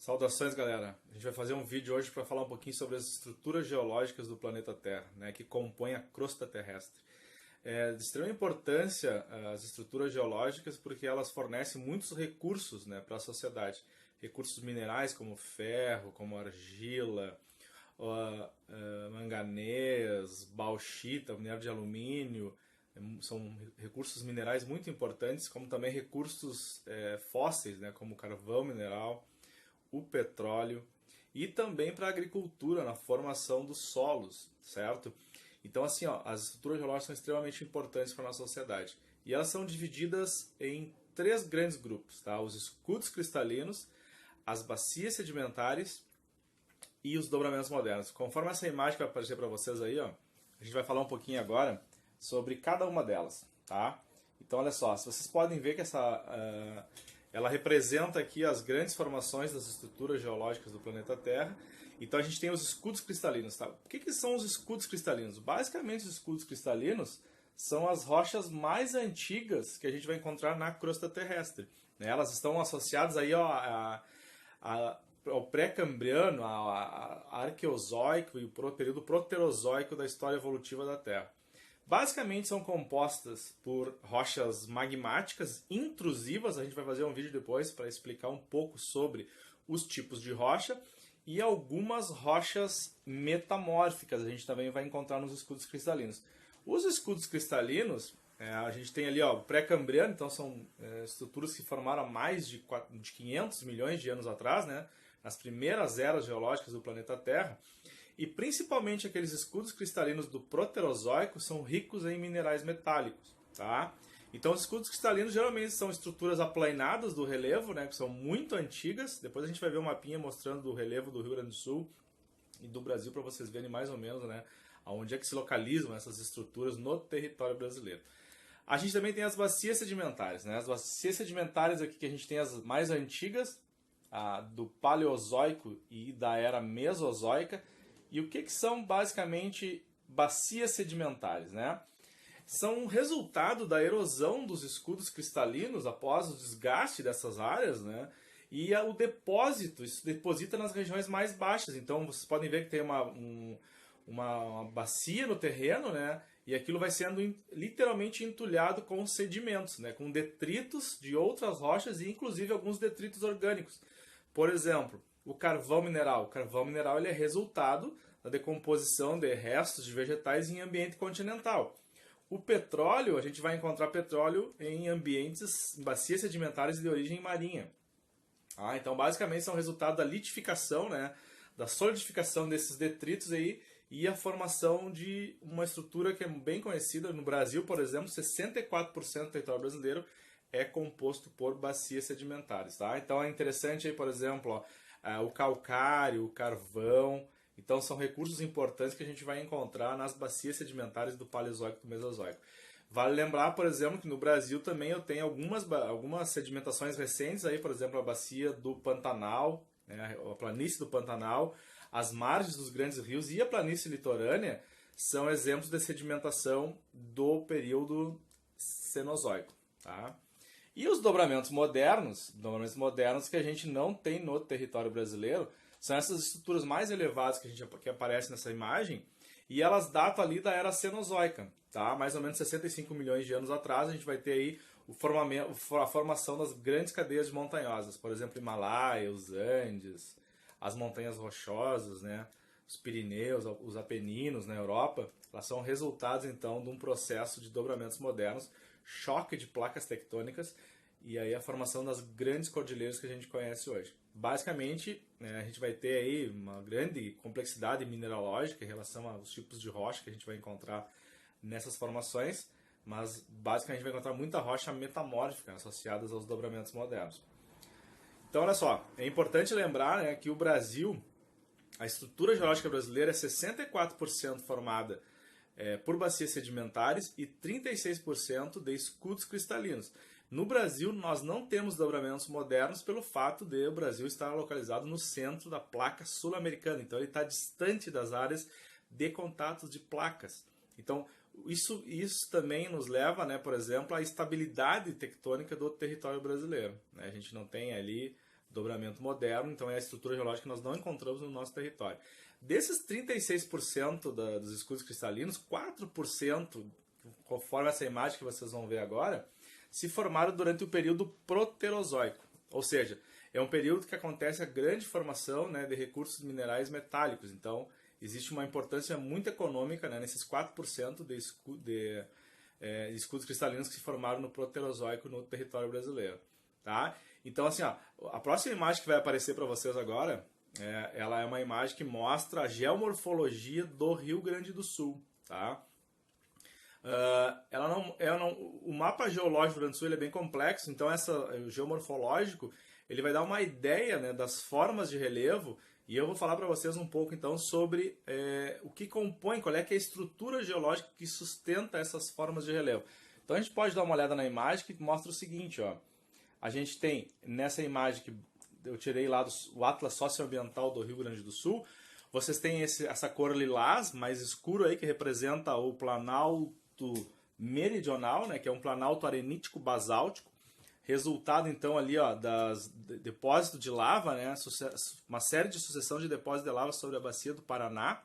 Saudações, galera! A gente vai fazer um vídeo hoje para falar um pouquinho sobre as estruturas geológicas do planeta Terra, né, que compõem a crosta terrestre. É de extrema importância as estruturas geológicas porque elas fornecem muitos recursos, né, para a sociedade. Recursos minerais como ferro, como argila, manganês, bauxita, minério de alumínio. São recursos minerais muito importantes, como também recursos fósseis, né, como carvão mineral, o petróleo e também para a agricultura, na formação dos solos, certo? Então, assim, ó, as estruturas geológicas são extremamente importantes para a nossa sociedade. E elas são divididas em três grandes grupos, tá? Os escudos cristalinos, as bacias sedimentares e os dobramentos modernos. Conforme essa imagem que vai aparecer para vocês aí, ó, a gente vai falar um pouquinho agora sobre cada uma delas, tá? Então, olha só, se vocês podem ver que ela representa aqui as grandes formações das estruturas geológicas do planeta Terra. Então a gente tem os escudos cristalinos, tá? O que são os escudos cristalinos? Basicamente, os escudos cristalinos são as rochas mais antigas que a gente vai encontrar na crosta terrestre, né? Elas estão associadas aí, ó, ao pré-cambriano, ao arqueozoico e o período proterozoico da história evolutiva da Terra. Basicamente são compostas por rochas magmáticas intrusivas, a gente vai fazer um vídeo depois para explicar um pouco sobre os tipos de rocha, e algumas rochas metamórficas a gente também vai encontrar nos escudos cristalinos. Os escudos cristalinos, a gente tem ali o pré-cambriano, então são estruturas que formaram há mais de 500 milhões de anos atrás, né, nas primeiras eras geológicas do planeta Terra. E principalmente aqueles escudos cristalinos do proterozoico são ricos em minerais metálicos, tá? Então os escudos cristalinos geralmente são estruturas aplainadas do relevo, né, que são muito antigas. Depois a gente vai ver um mapinha mostrando o relevo do Rio Grande do Sul e do Brasil para vocês verem mais ou menos, né, onde é que se localizam essas estruturas no território brasileiro. A gente também tem as bacias sedimentares, né? As bacias sedimentares aqui que a gente tem as mais antigas, do Paleozoico e da Era Mesozoica. E o que são basicamente bacias sedimentares, né? São resultado da erosão dos escudos cristalinos após o desgaste dessas áreas, né? E o depósito, isso deposita nas regiões mais baixas. Então vocês podem ver que tem uma bacia no terreno, né? E aquilo vai sendo literalmente entulhado com sedimentos, né? Com detritos de outras rochas e inclusive alguns detritos orgânicos. Por exemplo, o carvão mineral. O carvão mineral ele é resultado da decomposição de restos de vegetais em ambiente continental. O petróleo, a gente vai encontrar petróleo em ambientes, em bacias sedimentares de origem marinha. Então, basicamente, são resultado da litificação, né, da solidificação desses detritos aí, e a formação de uma estrutura que é bem conhecida. No Brasil, por exemplo, 64% do território brasileiro é composto por bacias sedimentares. Tá? Então, é interessante aí, por exemplo, o calcário, o carvão. Então são recursos importantes que a gente vai encontrar nas bacias sedimentares do Paleozoico e do Mesozoico. Vale lembrar, por exemplo, que no Brasil também eu tenho algumas sedimentações recentes, aí, por exemplo, a bacia do Pantanal, né, a planície do Pantanal, as margens dos grandes rios e a planície litorânea são exemplos de sedimentação do período Cenozoico. Tá? E os dobramentos modernos que a gente não tem no território brasileiro, são essas estruturas mais elevadas que aparecem nessa imagem, e elas datam ali da Era Cenozoica, tá? Mais ou menos 65 milhões de anos atrás a gente vai ter aí a formação das grandes cadeias montanhosas, por exemplo, Himalaia, os Andes, as montanhas rochosas, né? Os Pirineus, os Apeninos na Europa, elas são resultados então de um processo de dobramentos modernos, choque de placas tectônicas, e aí a formação das grandes cordilheiras que a gente conhece hoje. Basicamente, a gente vai ter aí uma grande complexidade mineralógica em relação aos tipos de rocha que a gente vai encontrar nessas formações, mas basicamente a gente vai encontrar muita rocha metamórfica associada aos dobramentos modernos. Então, olha só, é importante lembrar, né, que o Brasil, a estrutura geológica brasileira é 64% formada por bacias sedimentares e 36% de escudos cristalinos. No Brasil, nós não temos dobramentos modernos pelo fato de o Brasil estar localizado no centro da placa sul-americana. Então, ele está distante das áreas de contatos de placas. Então, isso também nos leva, né, por exemplo, à estabilidade tectônica do território brasileiro. A gente não tem ali dobramento moderno, então é a estrutura geológica que nós não encontramos no nosso território. Desses 36% dos escudos cristalinos, 4%, conforme essa imagem que vocês vão ver agora, se formaram durante o período proterozoico, ou seja, é um período que acontece a grande formação, né, de recursos minerais metálicos. Então, existe uma importância muito econômica, né, nesses 4% de escudos cristalinos que se formaram no proterozoico no território brasileiro. Tá? Então, assim, ó, a próxima imagem que vai aparecer para vocês agora, ela é uma imagem que mostra a geomorfologia do Rio Grande do Sul. Tá? O mapa geológico do Rio Grande do Sul ele é bem complexo, então o geomorfológico ele vai dar uma ideia, né, das formas de relevo, e eu vou falar para vocês um pouco então sobre o que compõe, qual é que é a estrutura geológica que sustenta essas formas de relevo. Então a gente pode dar uma olhada na imagem que mostra o seguinte, ó. A gente tem nessa imagem que eu tirei lá do Atlas Socioambiental do Rio Grande do Sul, vocês têm essa cor lilás mais escuro aí que representa o Planalto Meridional, né, que é um planalto arenítico basáltico, resultado então ali, ó, depósito de lava, né, uma série de sucessão de depósitos de lava sobre a bacia do Paraná.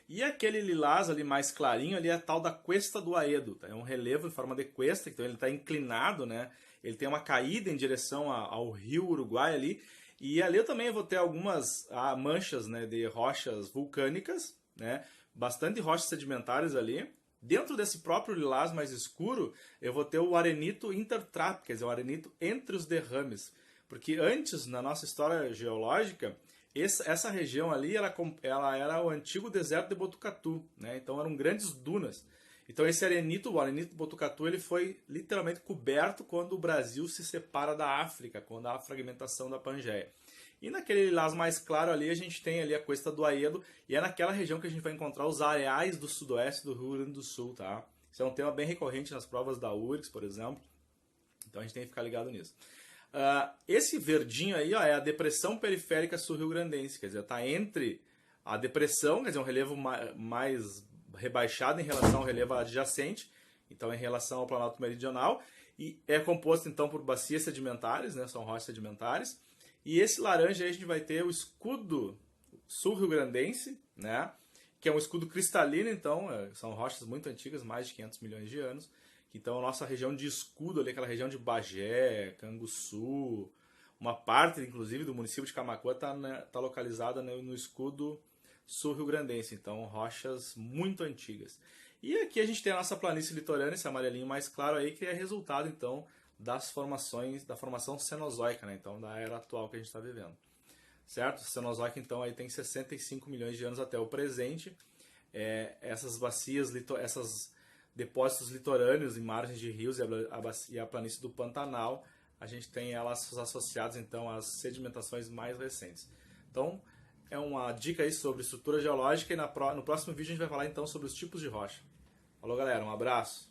E aquele lilás ali mais clarinho ali é a tal da Cuesta do Aedo, tá? É um relevo em forma de cuesta, então ele está inclinado, né? Ele tem uma caída em direção ao rio Uruguai ali. E ali eu também vou ter algumas manchas, né, de rochas vulcânicas, né? Bastante rochas sedimentares ali. Dentro desse próprio lilás mais escuro, eu vou ter o arenito intertrap, quer dizer, o arenito entre os derrames. Porque antes, na nossa história geológica, essa região ali ela era o antigo deserto de Botucatu, né? Então eram grandes dunas. Então esse arenito, o arenito Botucatu, ele foi literalmente coberto quando o Brasil se separa da África, quando há a fragmentação da Pangeia. E naquele lilás mais claro ali, a gente tem ali a Cuesta do Aedo, e é naquela região que a gente vai encontrar os areais do sudoeste do Rio Grande do Sul, tá? Isso é um tema bem recorrente nas provas da URGS, por exemplo. Então a gente tem que ficar ligado nisso. Esse verdinho aí, ó, é a depressão periférica sul-rio-grandense, quer dizer, está entre a depressão, quer dizer, um relevo mais rebaixado em relação ao relevo adjacente, então em relação ao Planalto Meridional, e é composto então por bacias sedimentares, né, são rochas sedimentares, e esse laranja aí a gente vai ter o escudo sul-rio-grandense, né, que é um escudo cristalino, então são rochas muito antigas, mais de 500 milhões de anos. Então a nossa região de escudo ali, aquela região de Bagé, Canguçu, uma parte inclusive do município de Camaquã tá localizada no escudo sul-rio-grandense, então rochas muito antigas. E aqui a gente tem a nossa planície litorânea, esse amarelinho mais claro aí, que é resultado então da formação cenozoica, né? Então da era atual que a gente está vivendo. Certo? O Cenozoico então aí tem 65 milhões de anos até o presente. Essas bacias, esses depósitos litorâneos em margens de rios e a planície do Pantanal, a gente tem elas associadas então às sedimentações mais recentes. Então é uma dica aí sobre estrutura geológica e no próximo vídeo a gente vai falar então sobre os tipos de rocha. Falou galera, um abraço!